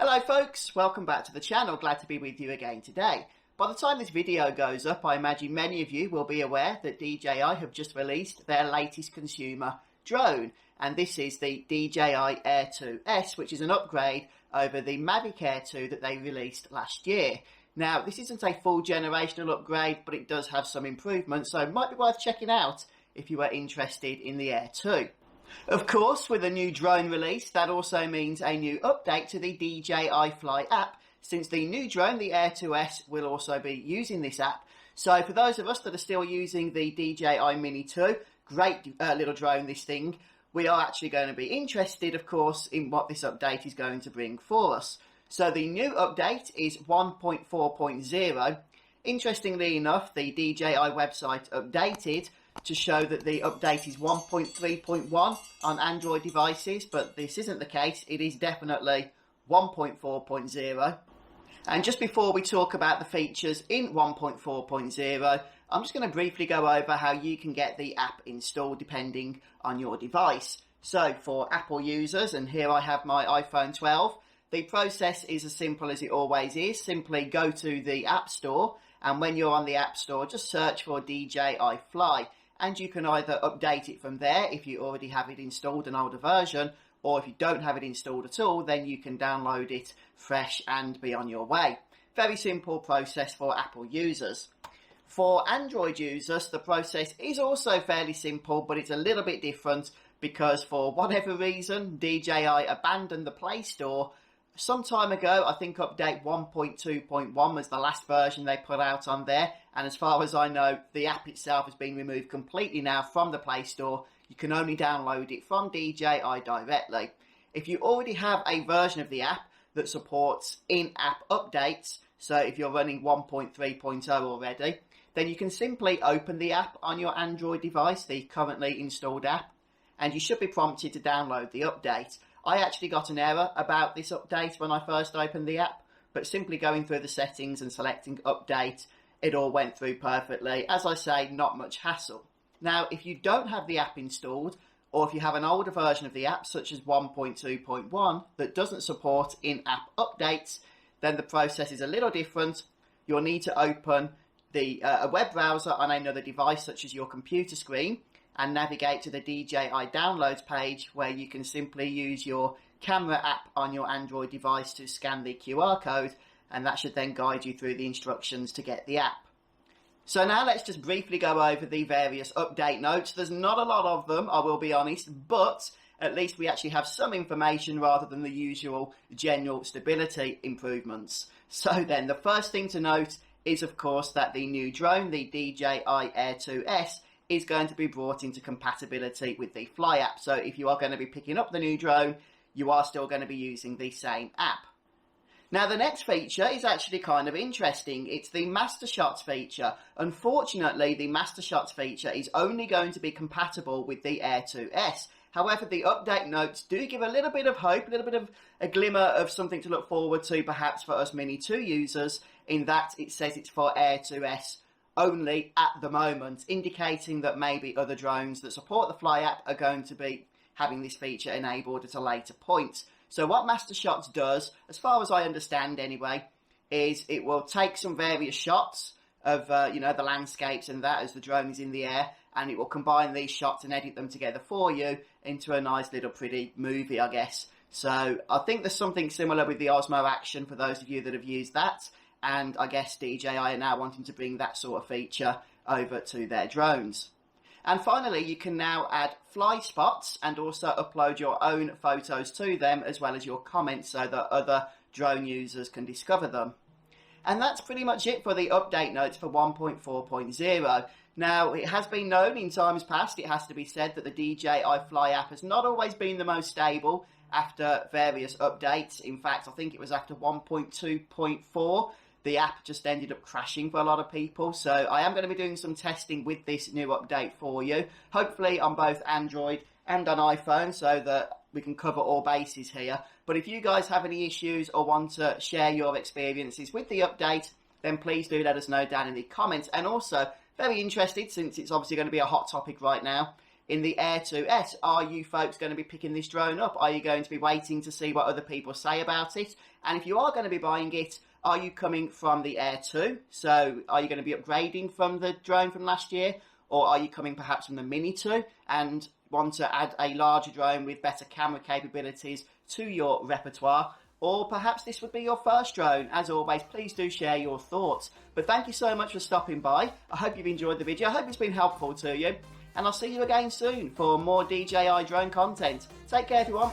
Hello folks, welcome back to the channel. Glad to be with you again today. By the time this video goes up, I imagine many of you will be aware that DJI have just released their latest consumer drone, and this is the DJI Air 2S, which is an upgrade over the Mavic Air 2 that they released last year. Now, this isn't a full generational upgrade, but it does have some improvements, so it might be worth checking out if you are interested in the Air 2. Of course, with a new drone release, that also means a new update to the DJI Fly app, since the new drone, the Air 2S, will also be using this app. So for those of us that are still using the DJI Mini 2, great little drone this thing, we are actually going to be interested, of course, in what this update is going to bring for us. So the new update is 1.4.0. Interestingly enough, the DJI website updated to show that the update is 1.3.1 on Android devices, but this isn't the case. It is definitely 1.4.0. And just before we talk about the features in 1.4.0, I'm just going to briefly go over how you can get the app installed depending on your device. So for Apple users, and here I have my iPhone 12, the process is as simple as it always is. Simply go to the App Store, and when you're on the App Store, just search for DJI Fly. And you can either update it from there if you already have it installed, an older version, or if you don't have it installed at all, then you can download it fresh and be on your way. Very simple process for Apple users. For Android users, the process is also fairly simple, but it's a little bit different because for whatever reason, DJI abandoned the Play Store some time ago. I think update 1.2.1 was the last version they put out on there, and as far as I know, the app itself has been removed completely now from the Play Store. You can only download it from DJI directly. If you already have a version of the app that supports in-app updates, so if you're running 1.3.0 already, then you can simply open the app on your Android device, the currently installed app, and you should be prompted to download the update. I actually got an error about this update when I first opened the app, but simply going through the settings and selecting update, it all went through perfectly. As I say, not much hassle. Now, if you don't have the app installed, or if you have an older version of the app, such as 1.2.1, that doesn't support in-app updates, then the process is a little different. You'll need to open a web browser on another device, such as your computer screen, and navigate to the DJI Downloads page, where you can simply use your camera app on your Android device to scan the QR code, and that should then guide you through the instructions to get the app. So now let's just briefly go over the various update notes. There's not a lot of them, I will be honest, but at least we actually have some information rather than the usual general stability improvements. So then, the first thing to note is, of course, that the new drone, the DJI Air 2S, is going to be brought into compatibility with the Fly app. So if you are going to be picking up the new drone, you are still going to be using the same app. Now, the next feature is actually kind of interesting. It's the Master Shots feature. Unfortunately, the Master Shots feature is only going to be compatible with the Air 2S. However, the update notes do give a little bit of hope, a little bit of a glimmer of something to look forward to, perhaps for us Mini 2 users, in that it says it's for Air 2S only at the moment, indicating that maybe other drones that support the Fly app are going to be having this feature enabled at a later point. So what Master Shots does, as far as I understand anyway, is it will take some various shots of the landscapes and that as the drone is in the air, and it will combine these shots and edit them together for you into a nice little pretty movie, I guess. So I think there's something similar with the Osmo Action for those of you that have used that, and I guess DJI are now wanting to bring that sort of feature over to their drones. And finally, you can now add fly spots and also upload your own photos to them, as well as your comments, so that other drone users can discover them. And that's pretty much it for the update notes for 1.4.0. Now, it has been known in times past, it has to be said, that the DJI Fly app has not always been the most stable after various updates. In fact, I think it was after 1.2.4, the app just ended up crashing for a lot of people. So I am going to be doing some testing with this new update for you, hopefully on both Android and on iPhone, so that we can cover all bases here. But if you guys have any issues or want to share your experiences with the update, then please do let us know down in the comments. And also, very interested, since it's obviously going to be a hot topic right now, in the Air 2S. Are you folks going to be picking this drone up? Are you going to be waiting to see what other people say about it? And if you are going to be buying it, are you coming from the Air 2? So are you going to be upgrading from the drone from last year? Or are you coming perhaps from the Mini 2 and want to add a larger drone with better camera capabilities to your repertoire? Or perhaps this would be your first drone. As always, please do share your thoughts. But thank you so much for stopping by. I hope you've enjoyed the video. I hope it's been helpful to you. And I'll see you again soon for more DJI drone content. Take care, everyone.